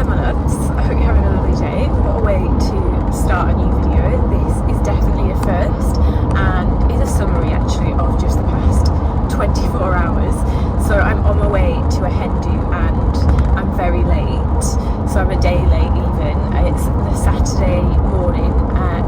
my loves, I hope you're having a lovely day. What a way to start a new video. This is definitely a first and is a summary actually of just the past 24 hours. So I'm on my way to a hen do and I'm very late, so I'm a day late even. It's the Saturday morning at,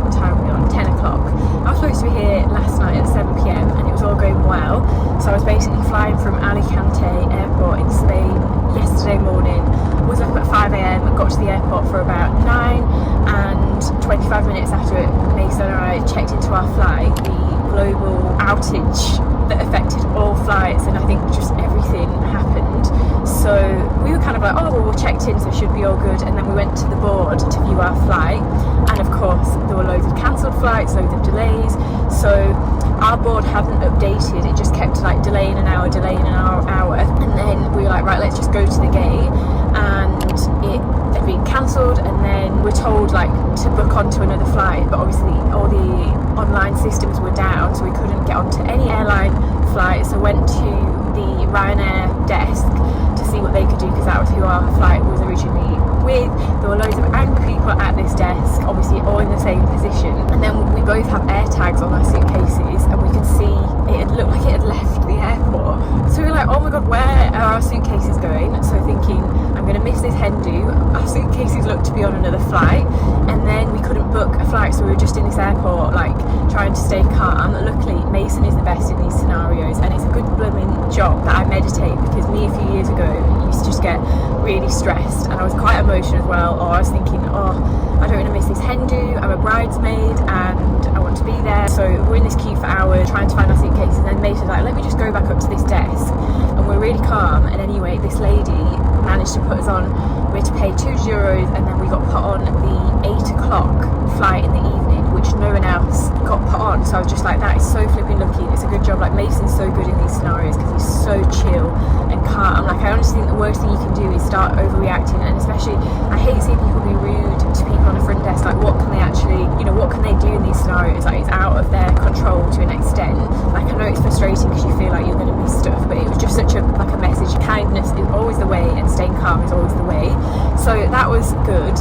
what time are we on? 10 o'clock. I was supposed to be here last night at 7 p.m. and it was all going well, so I was basically flying from Alicante airport in Spain yesterday morning, was up at 5 a.m. and got to the airport for about 9, and 25 minutes after it, Mason and I checked into our flight, the global outage that affected all flights, and I think just everything happened. So we were kind of like, oh well, we're checked in, so it should be all good. And then we went to the board to view our flight, and of course there were loads of cancelled flights, loads of delays. So our board hadn't updated, it just kept like delaying an hour, and then we were like, right, let's just go to the gate, and it had been cancelled, and then we're told like to book onto another flight, but obviously all the online systems were down, so we couldn't get onto any airline flight. So went to the Ryanair desk to see what they could do, because that was who our flight was originally with. There were loads of angry people at this desk, obviously all in the same position, and then we both have air tags on our suitcases, and we could see it looked like it had left the airport. So we were like, oh my god, where are our suitcases going? So thinking, I'm going to miss this hen do. Our suitcases looked to be on another flight, and then we couldn't book a flight, so we were just in this airport like trying to stay calm. Luckily Mason is the best in these scenarios, and it's a good blooming job that I meditate, because me a few years ago used to just get really stressed, and I was quite emotional as well, or I was thinking, oh, I don't want to miss this hen do, I'm a bridesmaid and I want to be there. So we're in this queue for hours trying to find our suitcases, and then Mason's like, let me just go back up to this desk, and we're really calm. And anyway, this lady managed to put us on, we had to pay €2, and then we got put on the 8 o'clock flight in the evening, which no one else got put on. So I was just like, that is so flipping lucky. It's a good job. Like, Mason's so good in these scenarios because he's so chill and calm. Like, I honestly think the worst thing you can do is start overreacting, and especially I hate seeing people be rude to people on the front desk. Like, what can they actually, what can they do in these scenarios? Like, it's out of their control to an extent. Like, I know it's frustrating because you feel like you're going to miss stuff, but it was just such a message. Kindness is always the way, and staying calm is always the way. So that was good.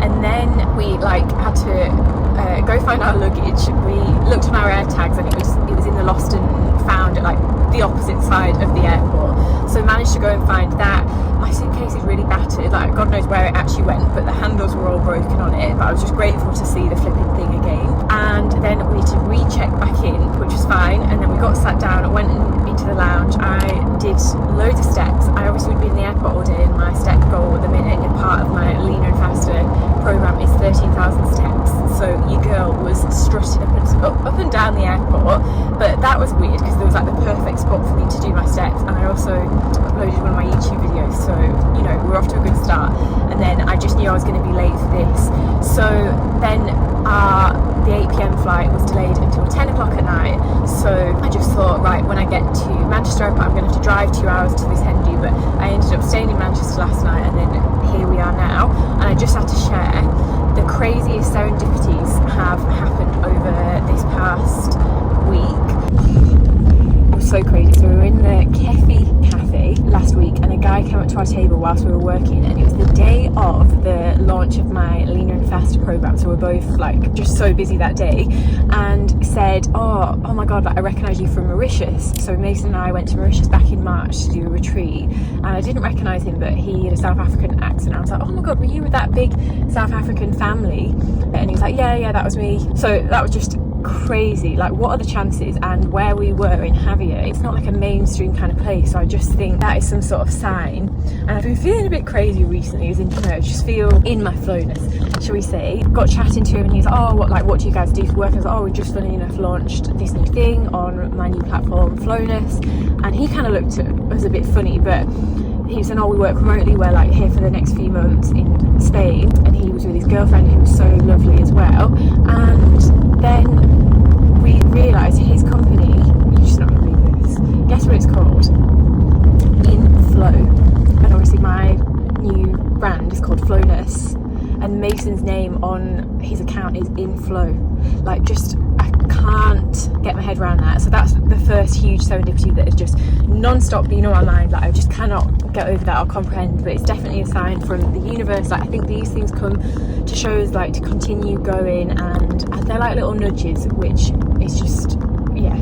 And then we had to go find our luggage. We looked on our air tags, and it was in the lost and found at the opposite side of the airport. So managed to go and find that. My suitcase is really battered, God knows where it actually went, but the handles were all broken on it. But I was just grateful to see the flipping thing again. And then we had to recheck back in, which was fine. And then we got sat down and went into the lounge. I did loads of steps. I obviously would be in the airport all day, and my step goal at the minute, and part of my leaner and faster program, is 13,000 steps. So your girl was strutting up and down the airport, but that was weird because there was the perfect spot for me to do my steps. And I also uploaded one of my YouTube videos, so we're off to a good start. And then I just knew I was going to be late for this, so then the 8 p.m. flight was delayed until 10 o'clock at night. So I just thought, right, when I get to Manchester Airport, I'm going to have to drive 2 hours to this hen do. But I ended up staying in Manchester last night, and then here we are now. And I just had to share, the craziest serendipities have happened over this past week. It was so crazy. So we were in the Kefi cafe last week, and a guy came up to our table whilst we were working, and it was the day of the launch of my leaner and faster program. So we're both just so busy that day, and said, oh my god, I recognise you from Mauritius. So Mason and I went to Mauritius back in March to do a retreat, and I didn't recognise him, but he had a South African accent. I was like, oh my god, were you with that big South African family? And he was like, yeah, that was me. So that was just crazy. What are the chances? And where we were in Hiii, it's not a mainstream kind of place, so I just think that is some sort of sign. And I've been feeling a bit crazy recently, as in, I just feel in my flowness, shall we say. Got chatting to him, and he's like, oh, what do you guys do for work? I was like, oh, we just funny enough launched this new thing on my new platform, Flowness. And he kind of looked at us a bit funny, but he was saying, oh, we work remotely, we're here for the next few months in Spain. And he was with his girlfriend, who was so lovely as well. And then we realised his company, you're just not going to believe this, guess what it's called? Inflow. And obviously my new brand is called Flowness, and Mason's name on his account is Inflow. I can't get my head around that. So that's the first huge serendipity that is just non-stop being on my mind. Like I just cannot get over that or comprehend, but it's definitely a sign from the universe. Like I think these things come to show us like to continue going, and they're like little nudges, which is just, yeah,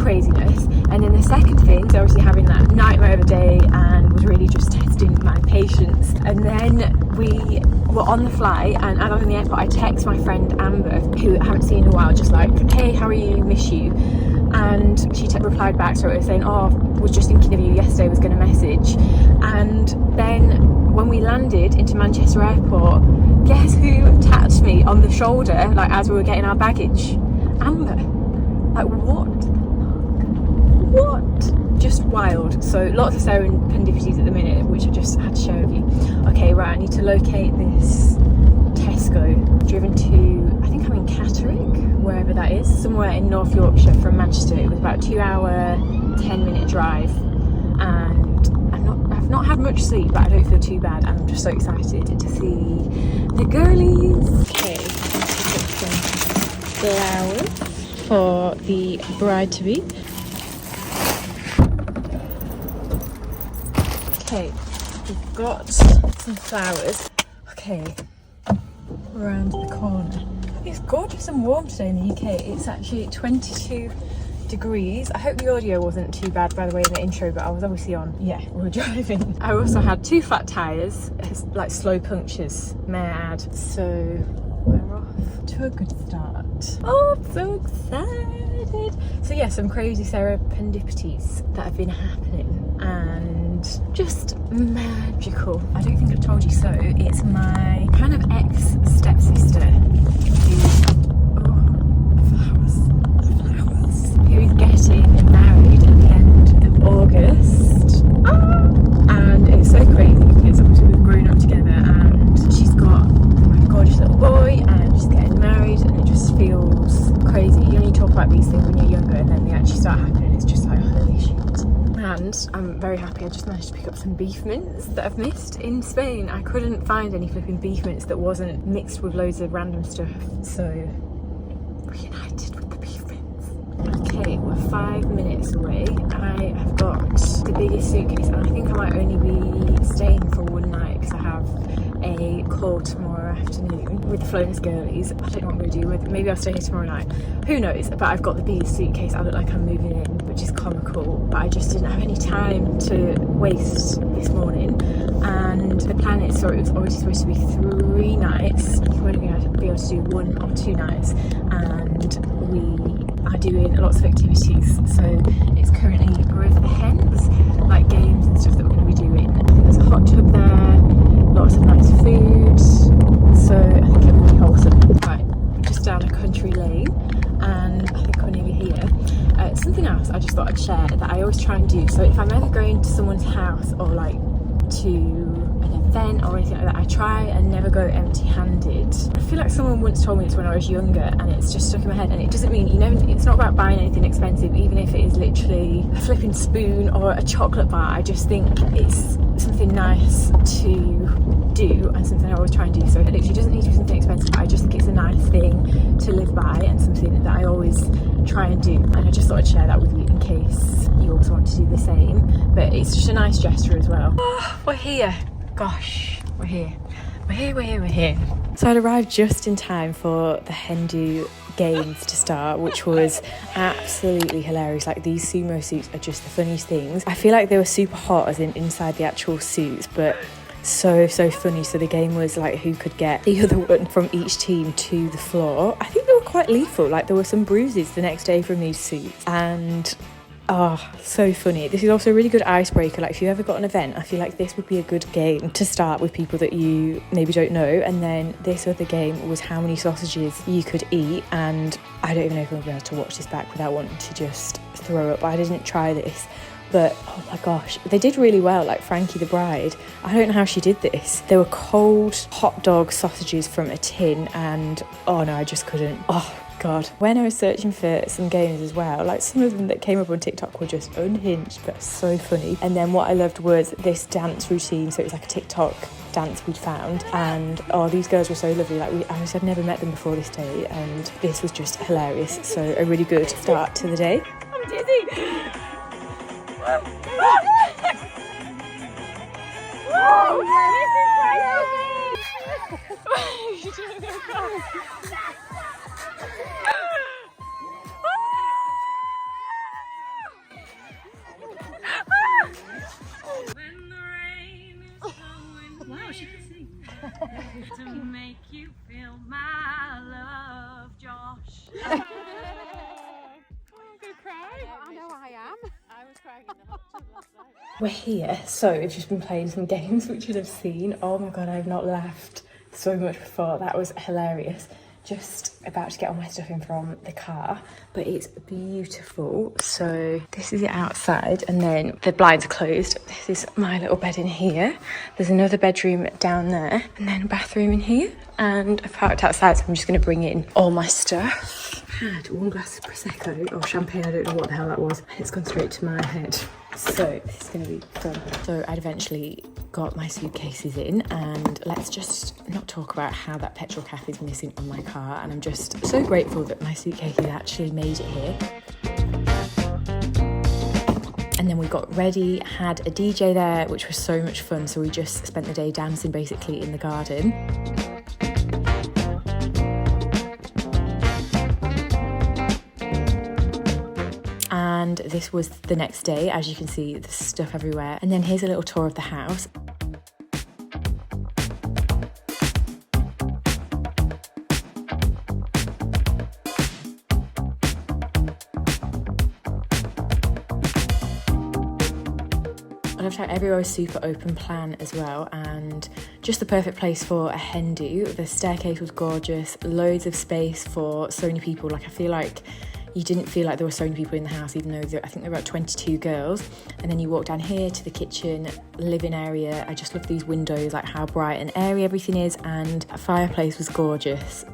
craziness. And then the second thing is obviously having that nightmare of a day and was really just testing my patience. And then we were on the flight, and as I was in the airport, I text my friend Amber, who I haven't seen in a while, just like, hey, how are you, miss you. And she replied back to it saying, oh, was just thinking of you yesterday, was going to message. And then when we landed into Manchester Airport, guess who tapped me on the shoulder, like as we were getting our baggage? Amber. Like what? Just wild. So lots of serendipities at the minute, which I just had to share with you. Okay, right, I need to locate this Tesco. Driven to, I think I'm in Catterick, wherever that is, somewhere in North Yorkshire from Manchester. It was about a 2-hour 10-minute drive, and I've not had much sleep, but I don't feel too bad, and I'm just so excited to see the girlies. Okay, some flowers for the bride-to-be. Okay, we've got some flowers. Okay, around the corner. It's gorgeous and warm today in the UK. It's actually 22 degrees. I hope the audio wasn't too bad, by the way, in the intro, but I was obviously on, yeah, we were driving. I also had 2 flat tyres, like slow punctures, may I add. So we're off to a good start. Oh, I'm so excited. So yeah, some crazy serendipities that have been happening, and just magical. I don't think I told you so. It's my kind of ex-stepsister who is getting married at the end of August. And it's so crazy because obviously we've grown up together, and she's got a gorgeous little boy, and she's getting married, and it just feels crazy. You know, you talk about these things when you're younger, and then they actually start happening. It's just like, holy shit. And I'm very happy I just managed to pick up some beef mince that I've missed in Spain. I couldn't find any flipping beef mince that wasn't mixed with loads of random stuff. So, reunited with the beef mince. Okay, we're 5 minutes away. I have got the biggest suitcase, and I think I might only be staying for one night because I have a call tomorrow afternoon with the Flowness girlies. I don't know what I'm going to do with it. Maybe I'll stay here tomorrow night. Who knows? But I've got the biggest suitcase. I look like I'm moving in, which is comical. But I just didn't have any time to waste this morning. And the plan is, so it was already supposed to be 3 nights. We're only going to be able to do 1 or 2 nights. And we are doing lots of activities. So it's currently with the hens, like games and stuff that we're going to be doing. There's a hot tub there, lots of nice food. So I think it will be wholesome. Right, just down a country lane, and I think we're nearly here. Something else I just thought I'd share that I always try and do. So if I'm ever going to someone's house or like to an event or anything like that, I try and never go empty-handed. I feel like someone once told me this when I was younger, and it's just stuck in my head. And it doesn't mean, you know, it's not about buying anything expensive, even if it is literally a flipping spoon or a chocolate bar. I just think it's something nice to do and something I always try and do. So it literally doesn't need to be something expensive, but I just think it's a nice thing to live by and something that I always try and do. And I just thought I'd share that with you in case you also want to do the same. But it's just a nice gesture as well. Oh, we're here. Gosh, we're here. We're here. So I'd arrived just in time for the Hindu games to start, which was absolutely hilarious. Like, these sumo suits are just the funniest things. I feel like they were super hot as in inside the actual suits, but so funny. So the game was like who could get the other one from each team to the floor. I think they were quite lethal. Like, there were some bruises the next day from these suits, and so funny. This is also a really good icebreaker. Like, if you ever got an event, I feel like this would be a good game to start with people that you maybe don't know. And then this other game was how many sausages you could eat, and I don't even know if I'm going to be able to watch this back without wanting to just throw up. I didn't try this, but oh my gosh, they did really well. Like, Frankie the bride, I don't know how she did this. There were cold hot dog sausages from a tin, and oh no, I just couldn't. Oh God. When I was searching for some games as well, like, some of them that came up on TikTok were just unhinged, but so funny. And then what I loved was this dance routine. So it was like a TikTok dance we'd found, and oh, these girls were so lovely. Like, I had never met them before this day, and this was just hilarious. So a really good start to the day. I'm dizzy. Wow, she can sing. To make you feel my love, Josh. Oh, I'm gonna cry. I know I am. I was crying in the hot tub last night. We're here, so we've just been playing some games which you'd have seen. Oh my god, I've not laughed so much before. That was hilarious. Just about to get all my stuff in from the car, but it's beautiful. So this is it outside, and then the blinds are closed. This is my little bed in here. There's another bedroom down there, and then a bathroom in here. And I've parked outside, so I'm just going to bring in all my stuff. Had one glass of Prosecco or champagne, I don't know what the hell that was. It's gone straight to my head. So this is going to be fun. So I'd eventually got my suitcases in, and let's just not talk about how that petrol cap is missing on my car. And I'm just so grateful that my suitcases actually made it here. And then we got ready, had a DJ there, which was so much fun. So we just spent the day dancing basically in the garden. And this was the next day. As you can see, there's stuff everywhere. And then here's a little tour of the house. I loved how everywhere was super open plan as well, and just the perfect place for a hen do. The staircase was gorgeous, loads of space for so many people. Like, I feel like you didn't feel like there were so many people in the house, even though I think there were about 22 girls. And then you walk down here to the kitchen, living area. I just love these windows, like how bright and airy everything is, and a fireplace was gorgeous.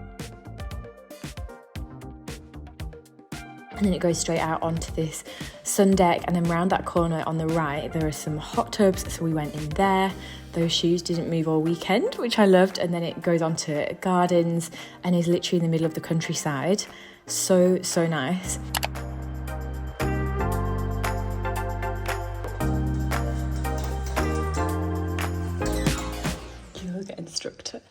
And then it goes straight out onto this sun deck, and then round that corner on the right there are some hot tubs, so we went in there. Those shoes didn't move all weekend, which I loved. And then it goes on to gardens and is literally in the middle of the countryside. So nice. Yoga instructor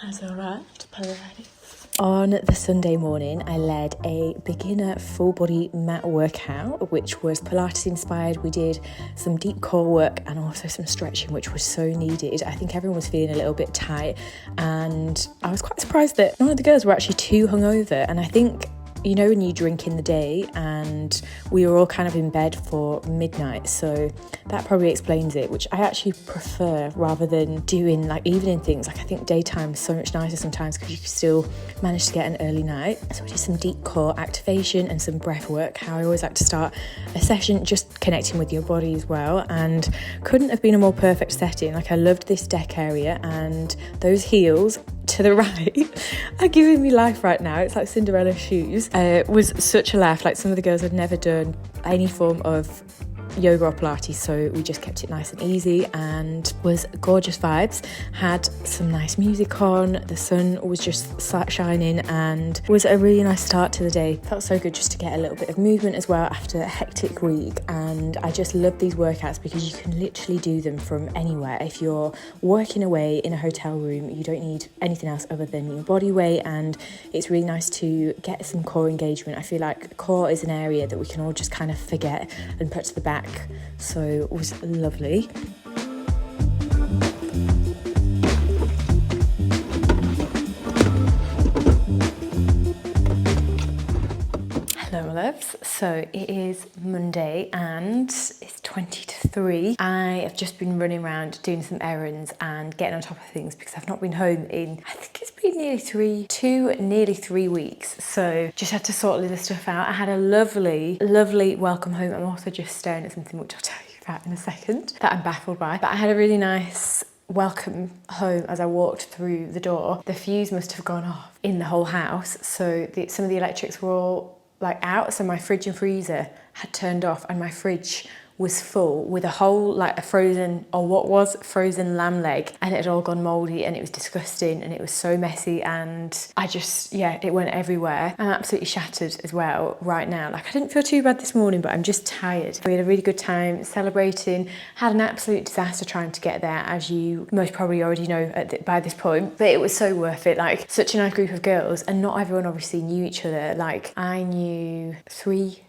has arrived. Pilates. On the Sunday morning, I led a beginner full body mat workout, which was Pilates inspired. We did some deep core work and also some stretching, which was so needed. I think everyone was feeling a little bit tight, and I was quite surprised that none of the girls were actually too hungover. And I think, you know, when you drink in the day, and we were all kind of in bed for midnight, so that probably explains it, which I actually prefer rather than doing like evening things. Like, I think daytime is so much nicer sometimes because you can still manage to get an early night. So we did some deep core activation and some breath work, how I always like to start a session, just connecting with your body as well. And couldn't have been a more perfect setting. Like, I loved this deck area, and those heels to the right are giving me life right now. It's like Cinderella shoes. It was such a laugh. Like, some of the girls had never done any form of yoga or Pilates, so we just kept it nice and easy, and was gorgeous vibes. Had some nice music on, the sun was just shining, and was a really nice start to the day. Felt so good just to get a little bit of movement as well after a hectic week. And I just love these workouts because you can literally do them from anywhere. If you're working away in a hotel room, you don't need anything else other than your body weight, and it's really nice to get some core engagement. I feel like core is an area that we can all just kind of forget and put to the back, so it was lovely. Hello, my loves. So it is Monday and it's 20 to 3. I have just been running around doing some errands and getting on top of things because I've not been home in, I think it's been nearly three weeks. So just had to sort all of this stuff out. I had a lovely welcome home. I'm also just staring at something which I'll tell you about in a second that I'm baffled by. But I had a really nice welcome home as I walked through the door. The fuse must have gone off in the whole house. So some of the electrics were all like out, so my fridge and freezer had turned off, and my fridge was full with a whole, like a frozen, or what was frozen lamb leg, and it had all gone mouldy and it was disgusting and it was so messy, and I just, yeah, it went everywhere. I'm absolutely shattered as well right now. Like I didn't feel too bad this morning, but I'm just tired. We had a really good time celebrating, had an absolute disaster trying to get there, as you most probably already know by this point, but it was so worth it. Like such a nice group of girls, and not everyone obviously knew each other. Like I knew three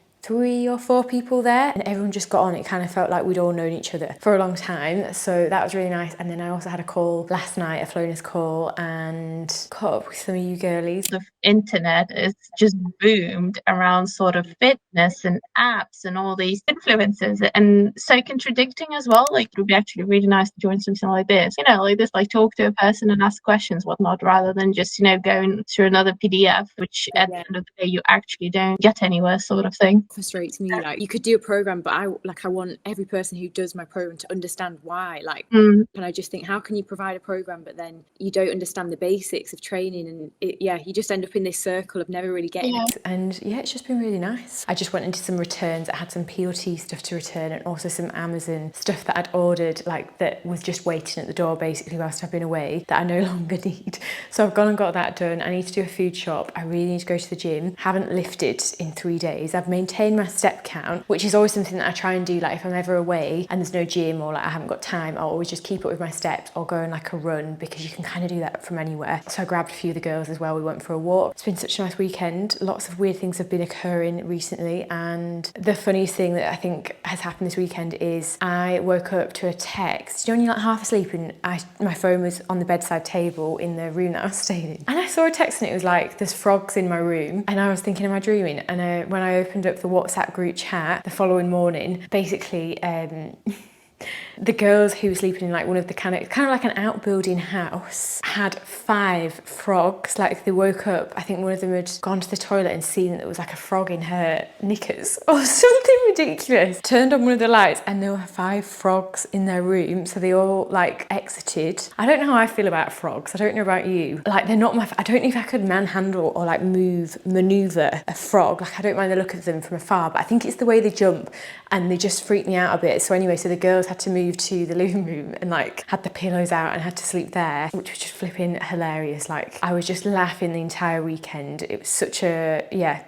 or four people there, and everyone just got on. It kind of felt like we'd all known each other for a long time, so that was really nice. And then I also had a call last night, a Flowness call, and caught up with some of you girlies. The internet is just boomed around sort of fitness and apps and all these influencers, and so contradicting as well. Like it would be actually really nice to join something like this, like this, like talk to a person and ask questions, whatnot, rather than just going through another PDF, which at the end of the day you actually don't get anywhere, sort of thing. Frustrates me. Like you could do a program, but I want every person who does my program to understand why. Like and I just think, how can you provide a program but then you don't understand the basics of training, and you just end up in this circle of never really getting it. And it's just been really nice. I just went into some returns. I had some PLT stuff to return, and also some Amazon stuff that I'd ordered, like that was just waiting at the door basically whilst I've been away, that I no longer need. So I've gone and got that done. I need to do a food shop. I really need to go to the gym. Haven't lifted in 3 days. I've maintained my step count, which is always something that I try and do. Like if I'm ever away and there's no gym, or like I haven't got time, I'll always just keep up with my steps or go on like a run, because you can kind of do that from anywhere. So I grabbed a few of the girls as well. We went for a walk. It's been such a nice weekend. Lots of weird things have been occurring recently, and the funniest thing that I think has happened this weekend is I woke up to a text. When you're like half asleep, and my phone was on the bedside table in the room that I was staying in, and I saw a text and it was like, there's frogs in my room, and I was thinking, am I dreaming? And when I opened up the WhatsApp group chat the following morning, basically the girls who were sleeping in like one of the kind of like an outbuilding house had 5 frogs. Like they woke up, I think one of them had gone to the toilet and seen that there was like a frog in her knickers or something ridiculous. Turned on one of the lights and there were 5 frogs in their room, so they all like exited. I don't know how I feel about frogs. I don't know about you. Like they're not I don't know if I could manhandle or like maneuver a frog. Like I don't mind the look of them from afar, but I think it's the way they jump and they just freak me out a bit. So anyway, so the girls had to move to the living room and like had the pillows out and had to sleep there, which was just flipping hilarious. Like I was just laughing the entire weekend. It was such a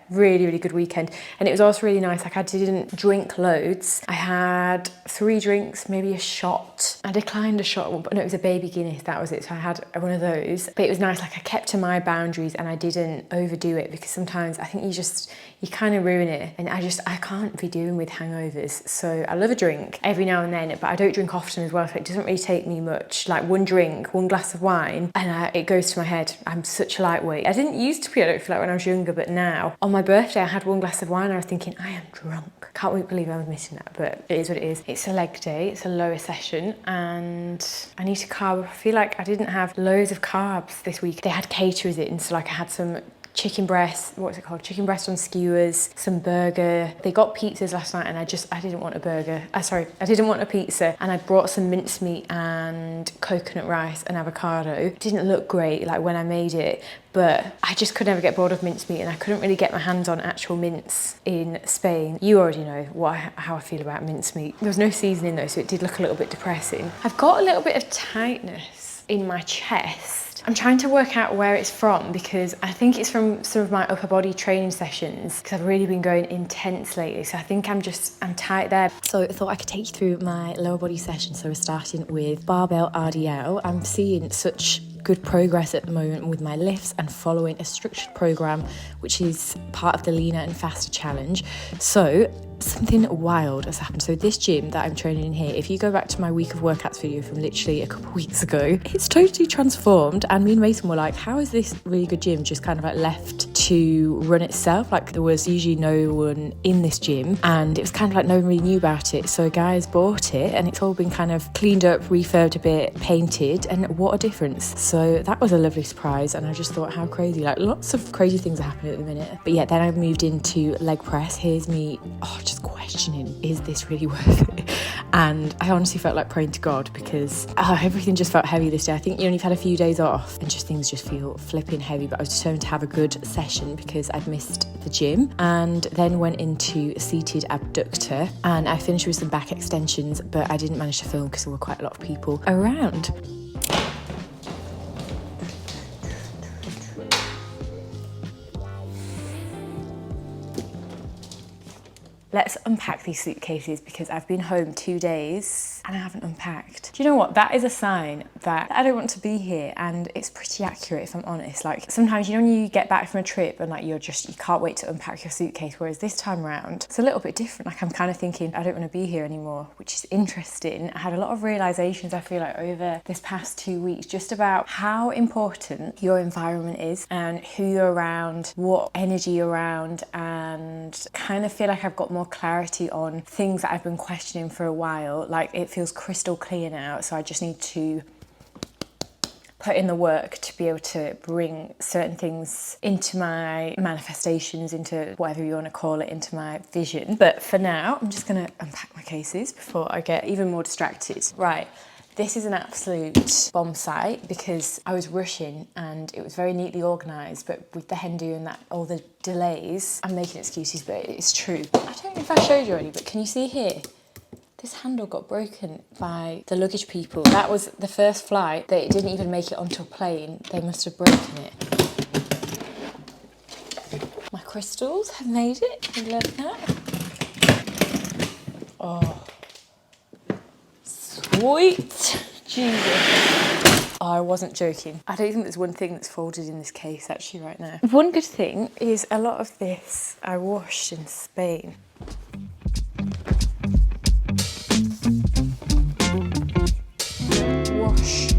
really, really good weekend. And it was also really nice. Like I didn't drink loads. I had 3 drinks, maybe a shot. I declined a shot, but no, it was a baby Guinness, that was it. So I had one of those, but it was nice. Like I kept to my boundaries and I didn't overdo it, because sometimes I think you kind of ruin it, and I can't be doing with hangovers. So I love a drink every now and then, but I don't drink often as well, so it doesn't really take me much. Like one drink, one glass of wine, and it goes to my head. I'm such a lightweight. I didn't used to be, I don't feel like, when I was younger, but now on my birthday I had 1 glass of wine and I was thinking, I am drunk. Can't believe I was missing that, but it is what it is. It's a leg day, it's a lower session, and I need to carb. I feel like I didn't have loads of carbs this week. They had caterers in, so like I had some chicken breast, chicken breast on skewers, some burger. They got pizzas last night and I didn't want a burger. I didn't want a pizza, and I brought some mincemeat and coconut rice and avocado. It didn't look great like when I made it, but I just could never get bored of mincemeat, and I couldn't really get my hands on actual mince in Spain. You already know how I feel about mincemeat. There was no seasoning though, so it did look a little bit depressing. I've got a little bit of tightness in my chest. I'm trying to work out where it's from, because I think it's from some of my upper body training sessions, because I've really been going intense lately. So I think I'm tight there. So I thought I could take you through my lower body session. So we're starting with barbell RDL. I'm seeing such good progress at the moment with my lifts and following a structured program, which is part of the Leaner and Faster Challenge. So something wild has happened. So this gym that I'm training in here, if you go back to my week of workouts video from literally a couple of weeks ago, it's totally transformed. And me and Mason were like, how is this really good gym just kind of like left to run itself? Like there was usually no one in this gym, and it was kind of like no one really knew about it. So guys bought it and it's all been kind of cleaned up, refurbed a bit, painted, and what a difference. So that was a lovely surprise, and I just thought, how crazy. Like lots of crazy things are happening at the minute. But yeah, then I moved into leg press. Here's me just questioning, is this really worth it? and I honestly felt like praying to God because everything just felt heavy this day. I think you've had a few days off and just things just feel flipping heavy, but I was determined to have a good session because I'd missed the gym, and then went into seated abductor, and I finished with some back extensions, but I didn't manage to film because there were quite a lot of people around. Let's unpack these suitcases because I've been home 2 days and I haven't unpacked. Do you know what? That is a sign that I don't want to be here, and it's pretty accurate if I'm honest. Like sometimes, you know, when you get back from a trip and like you can't wait to unpack your suitcase, whereas this time around it's a little bit different. Like I'm kind of thinking I don't want to be here anymore, which is interesting. I had a lot of realizations, I feel like, over this past 2 weeks just about how important your environment is and who you're around, what energy you're around, and kind of feel like I've got more clarity on things that I've been questioning for a while. Like it feels crystal clear now, so I just need to put in the work to be able to bring certain things into my manifestations, into whatever you want to call it, into my vision. But for now, I'm just going to unpack my cases before I get even more distracted. Right. This is an absolute bomb site because I was rushing and it was very neatly organised, but with the hen do and that, all the delays, I'm making excuses, but it's true. I don't know if I showed you already, but can you see here? This handle got broken by the luggage people. That was the first flight that it didn't even make it onto a plane. They must have broken it. My crystals have made it. I love that. Oh. Sweet Jesus. Oh, I wasn't joking. I don't think there's one thing that's folded in this case actually right now. One good thing is a lot of this I washed in Spain. Wash.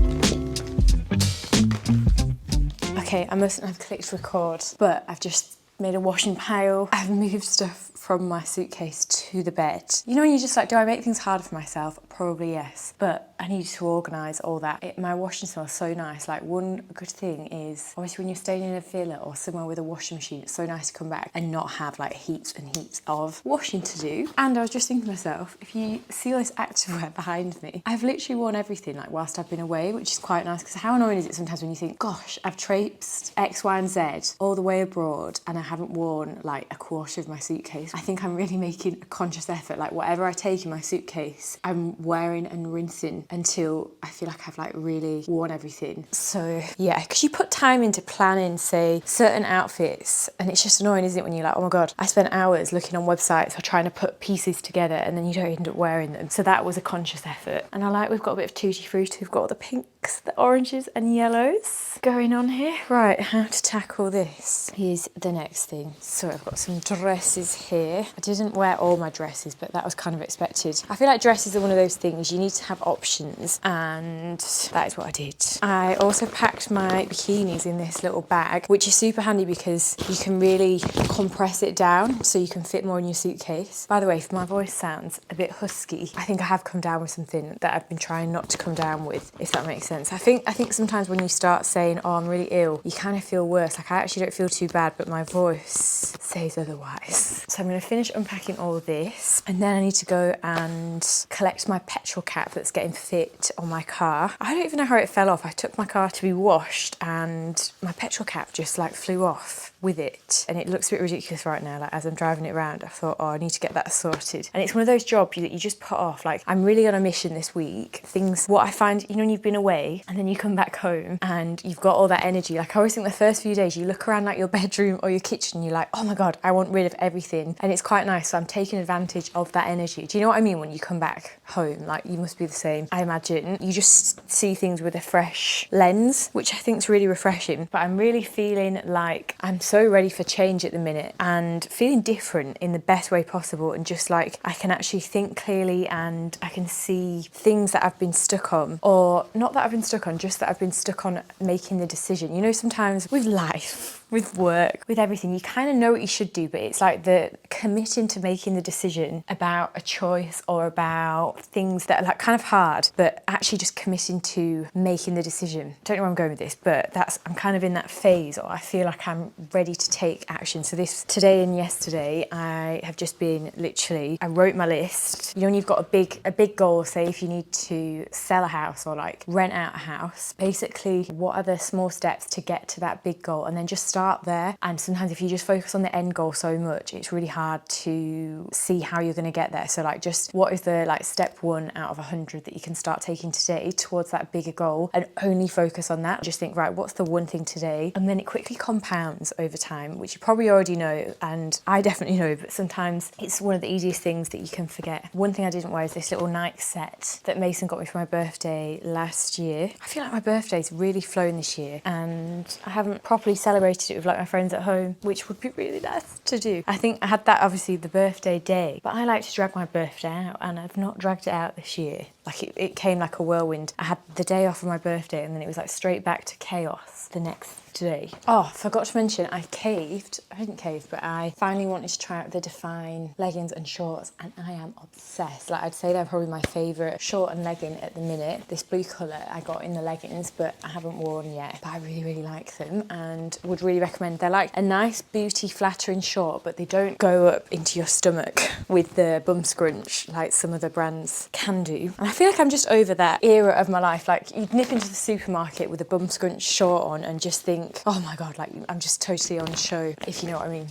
Okay, I mustn't have clicked record, but I've just made a washing pile. I've moved stuff from my suitcase to the bed. You know when you're just like, do I make things harder for myself? Probably yes, but I need to organise all that. My washing smells so nice. Like one good thing is, obviously when you're staying in a villa or somewhere with a washing machine, it's so nice to come back and not have like heaps and heaps of washing to do. And I was just thinking to myself, if you see all this activewear behind me, I've literally worn everything like whilst I've been away, which is quite nice, because how annoying is it sometimes when you think, gosh, I've traipsed X, Y and Z all the way abroad and I haven't worn like a quarter of my suitcase. I think I'm really making a conscious effort, like whatever I take in my suitcase, I'm wearing and rinsing until I feel like I've like really worn everything. So yeah, because you put time into planning, say, certain outfits, and it's just annoying, isn't it, when you're like, oh my God, I spent hours looking on websites or trying to put pieces together and then you don't end up wearing them. So that was a conscious effort. And I like we've got a bit of tutti frutti, we've got all the pinks, the oranges and yellows going on here. Right, how to tackle this is the next thing. So I've got some dresses here. I didn't wear all my dresses, but that was kind of expected. I feel like dresses are one of those things you need to have options, and that is what I did. I also packed my bikinis in this little bag, which is super handy because you can really compress it down so you can fit more in your suitcase. By the way, if my voice sounds a bit husky, I think I have come down with something that I've been trying not to come down with, if that makes sense. I think sometimes when you start saying, oh, I'm really ill, you kind of feel worse. Like I actually don't feel too bad, but my voice says otherwise. So I'm going to finish unpacking all of this, and then I need to go and collect my petrol cap that's getting fit on my car. I don't even know how it fell off. I took my car to be washed and my petrol cap just like flew off with it, and it looks a bit ridiculous right now. Like as I'm driving it around, I thought, oh, I need to get that sorted. And it's one of those jobs that you just put off. Like I'm really on a mission this week. What I find, you know, when you've been away and then you come back home and you've got all that energy, like I always think the first few days you look around like your bedroom or your kitchen and you're like, oh my God, I want rid of everything. And it's quite nice. So I'm taking advantage of that energy. Do you know what I mean? When you come back home, like you must be the same, I imagine. You just see things with a fresh lens, which I think is really refreshing. But I'm really feeling like I'm so ready for change at the minute and feeling different in the best way possible, and just like I can actually think clearly and I can see things that I've been stuck on, or not that I've been stuck on, just that I've been stuck on making the decision. You know, sometimes with life, with work, with everything, you kind of know what you should do, but it's like the committing to making the decision about a choice or about things that are like kind of hard, but actually just committing to making the decision. Don't know where I'm going with this, but I'm kind of in that phase, or I feel like I'm ready to take action. So this today and yesterday, I have just been literally, I wrote my list. You know, when you've got a big goal, say if you need to sell a house or like rent out a house, basically what are the small steps to get to that big goal, and then just start there. And sometimes if you just focus on the end goal so much, it's really hard to see how you're going to get there. So like, just what is the like step 1 out of 100 that you can start taking today towards that bigger goal, and only focus on that. Just think, right, what's the one thing today? And then it quickly compounds over time, which you probably already know, and I definitely know, but sometimes it's one of the easiest things that you can forget. One thing I didn't wear is this little Nike set that Mason got me for my birthday last year. I feel like my birthday's really flown this year, and I haven't properly celebrated it with like my friends at home, which would be really nice to do. I think I had that obviously the birthday day, but I like to drag my birthday out, and I've not dragged it out this year. Like it came like a whirlwind. I had the day off of my birthday, and then it was like straight back to chaos the next day. Oh, forgot to mention, I didn't cave, but I finally wanted to try out the Define leggings and shorts, and I am obsessed. Like, I'd say they're probably my favourite short and legging at the minute. This blue colour I got in the leggings, but I haven't worn yet, but I really, really like them and would really recommend. They're like a nice booty flattering short, but they don't go up into your stomach with the bum scrunch like some other brands can do. And I feel like I'm just over that era of my life. Like, you'd nip into the supermarket with a bum scrunch short on and just think, oh my God, like I'm just totally on show, if you know what I mean.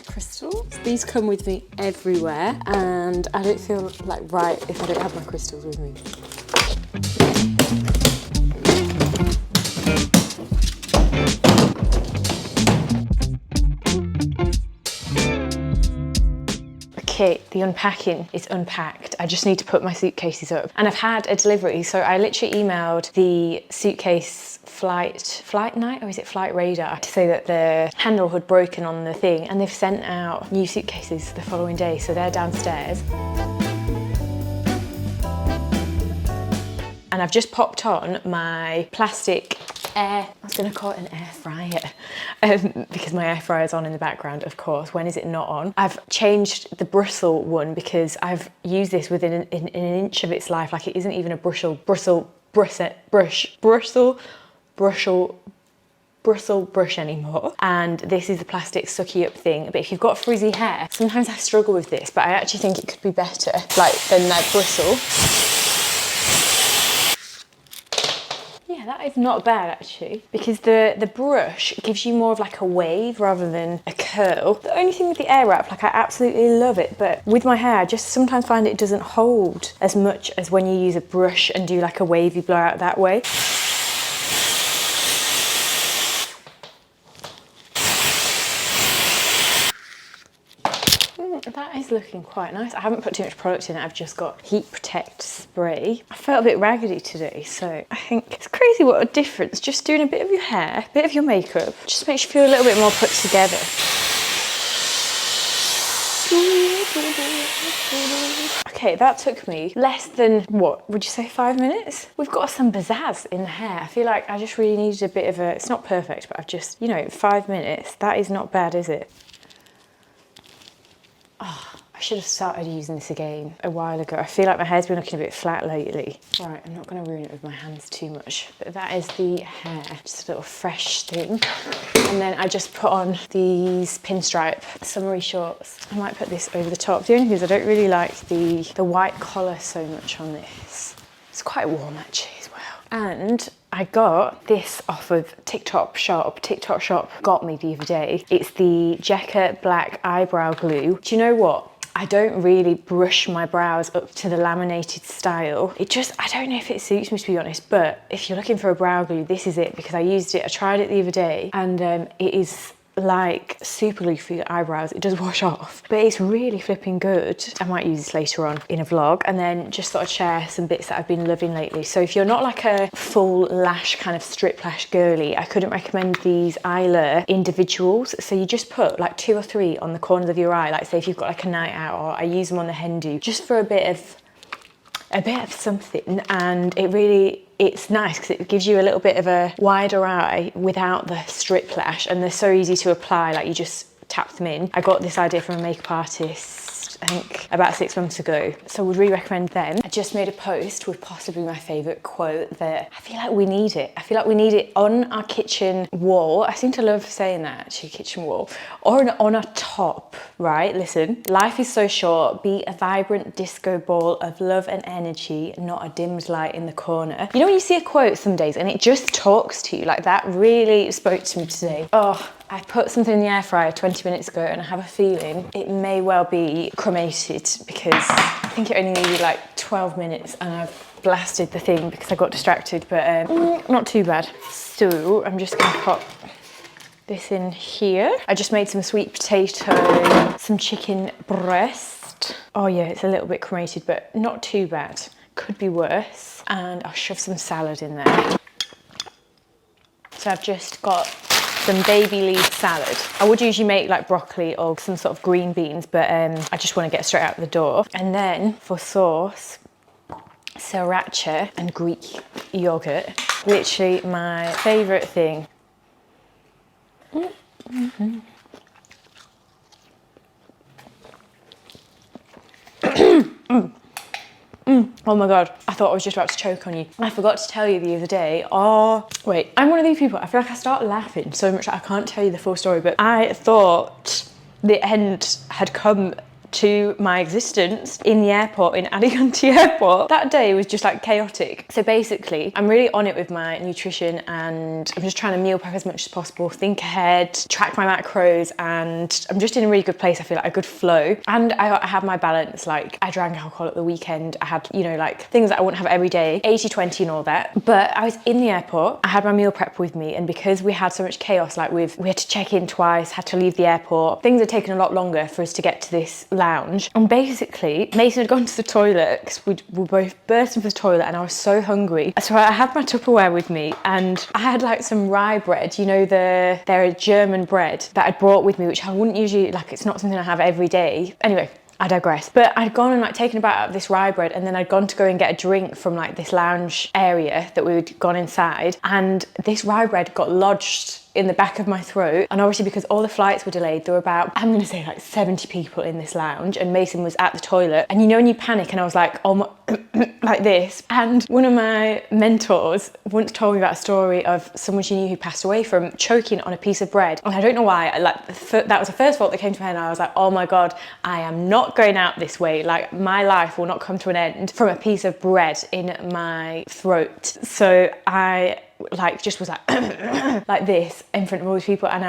Crystals. These come with me everywhere, and I don't feel like right if I don't have my crystals with me. Okay, the unpacking is unpacked. I just need to put my suitcases up. And I've had a delivery, so I literally emailed the suitcase flight night, or is it flight radar, to say that the handle had broken on the thing, and they've sent out new suitcases the following day, so they're downstairs. And I've just popped on my plastic I was going to call it an air fryer, because my air fryer is on in the background, of course. When is it not on? I've changed the bristle one because I've used this within an inch of its life. Like, it isn't even a bristle brush anymore. And this is the plastic sucky up thing. But if you've got frizzy hair, sometimes I struggle with this, but I actually think it could be better, like, than that bristle. Yeah, that is not bad actually, because the brush gives you more of like a wave rather than a curl. The only thing with the air wrap, like, I absolutely love it, but with my hair I just sometimes find it doesn't hold as much as when you use a brush and do like a wavy blowout that way. That is looking quite nice. I haven't put too much product in it. I've just got Heat Protect spray. I felt a bit raggedy today, so I think it's crazy what a difference just doing a bit of your hair, a bit of your makeup, just makes you feel a little bit more put together. Okay, that took me less than, what would you say, 5 minutes? We've got some pizzazz in the hair. I feel like I just really needed a bit of a, it's not perfect, but I've just, you know, 5 minutes. That is not bad, is it? Oh, I should have started using this again a while ago. I feel like my hair's been looking a bit flat lately. Right, I'm not going to ruin it with my hands too much, but that is the hair. Just a little fresh thing. And then I just put on these pinstripe summery shorts. I might put this over the top. The only thing is I don't really like the white collar so much on this. It's quite warm actually as well. And I got this off of TikTok Shop. TikTok Shop got me the other day. It's the Jekka Black Eyebrow Glue. Do you know what? I don't really brush my brows up to the laminated style. It just, I don't know if it suits me, to be honest, but if you're looking for a brow glue, this is it, because I used it, I tried it the other day, and it is like super glue for your eyebrows. It does wash off, but it's really flipping good. I might use this later on in a vlog. And then just thought I'd share some bits that I've been loving lately. So if you're not like a full lash kind of strip lash girly, I couldn't recommend these Hiii individuals. So you just put like 2 or 3 on the corners of your eye, like say if you've got like a night out, or I use them on the hen do, just for a bit of something. And it's nice because it gives you a little bit of a wider eye without the strip lash, and they're so easy to apply, like you just tap them in. I got this idea from a makeup artist, I think about 6 months ago, so I would really recommend them. I just made a post with possibly my favourite quote that I feel like we need it. I feel like we need it on our kitchen wall. I seem to love saying that, actually, kitchen wall, or on our top, right? Listen, life is so short. Be a vibrant disco ball of love and energy, not a dimmed light in the corner. You know when you see a quote some days and it just talks to you, like that really spoke to me today. Oh, I put something in the air fryer 20 minutes ago and I have a feeling it may well be cremated, because I think it only needed like 12 minutes and I've blasted the thing because I got distracted, but not too bad. So I'm just gonna pop this in here. I just made some sweet potato, some chicken breast. Oh yeah, it's a little bit cremated, but not too bad. Could be worse. And I'll shove some salad in there. So I've just got some baby leaf salad. I would usually make like broccoli or some sort of green beans, but I just want to get straight out the door. And then for sauce, sriracha and Greek yogurt. Literally my favourite thing. Oh my God, I thought I was just about to choke on you. I forgot to tell you the other day, wait, I'm one of these people, I feel like I start laughing so much that I can't tell you the full story, but I thought the end had come to my existence in the airport, in Alicante airport. That day was just like chaotic. So basically, I'm really on it with my nutrition and I'm just trying to meal prep as much as possible, think ahead, track my macros, and I'm just in a really good place. I feel like a good flow. And I have my balance, like I drank alcohol at the weekend. I had, you know, like things that I wouldn't have every day, 80-20 and all that. But I was in the airport, I had my meal prep with me, and because we had so much chaos, like we had to check in twice, had to leave the airport, things had taken a lot longer for us to get to this lounge. And basically Mason had gone to the toilet because we were both bursting for the toilet, and I was so hungry. So I had my Tupperware with me and I had like some rye bread, you know, they're a German bread that I'd brought with me, which I wouldn't usually, like it's not something I have every day. Anyway, I digress. But I'd gone and like taken a bite out of this rye bread, and then I'd gone to go and get a drink from like this lounge area that we'd gone inside, and this rye bread got lodged in the back of my throat. And obviously because all the flights were delayed, there were about, I'm gonna say like 70 people in this lounge, and Mason was at the toilet. And you know when you panic, and I was like, oh my, like this. And one of my mentors once told me about a story of someone she knew who passed away from choking on a piece of bread. And I don't know why, that was the first thought that came to my head, and I was like, oh my God, I am not going out this way. Like my life will not come to an end from a piece of bread in my throat. So I like just was like like this in front of all these people, and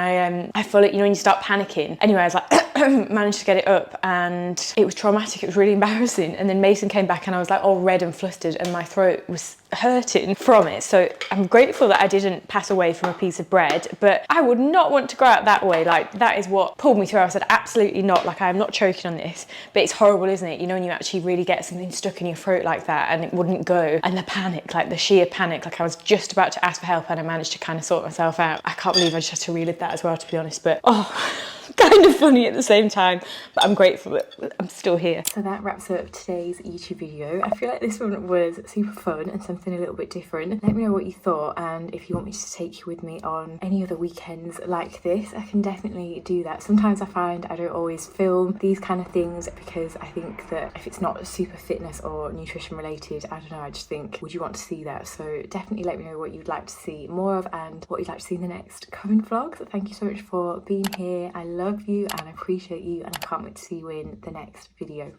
I fully, you know when you start panicking. Anyway, I was like managed to get it up, and it was traumatic, it was really embarrassing. And then Mason came back and I was like all red and flustered and my throat was hurting from it. So I'm grateful that I didn't pass away from a piece of bread, but I would not want to go out that way. Like that is what pulled me through. I said absolutely not, like I'm not choking on this. But it's horrible, isn't it, you know, when you actually really get something stuck in your throat like that and it wouldn't go, and the panic, like the sheer panic, like I was just about to ask for help and I managed to kind of sort myself out. I can't believe I just had to relive that as well, to be honest, but kind of funny at the same time, but I'm grateful that I'm still here. So that wraps up today's YouTube video. I feel like this one was super fun and something a little bit different. Let me know what you thought, and if you want me to take you with me on any other weekends like this, I can definitely do that. Sometimes I find I don't always film these kind of things because I think that if it's not super fitness or nutrition related, I don't know, I just think, would you want to see that? So definitely let me know what you'd like to see more of and what you'd like to see in the next coming vlogs. Thank you so much for being here. I love you and I appreciate you, and I can't wait to see you in the next video.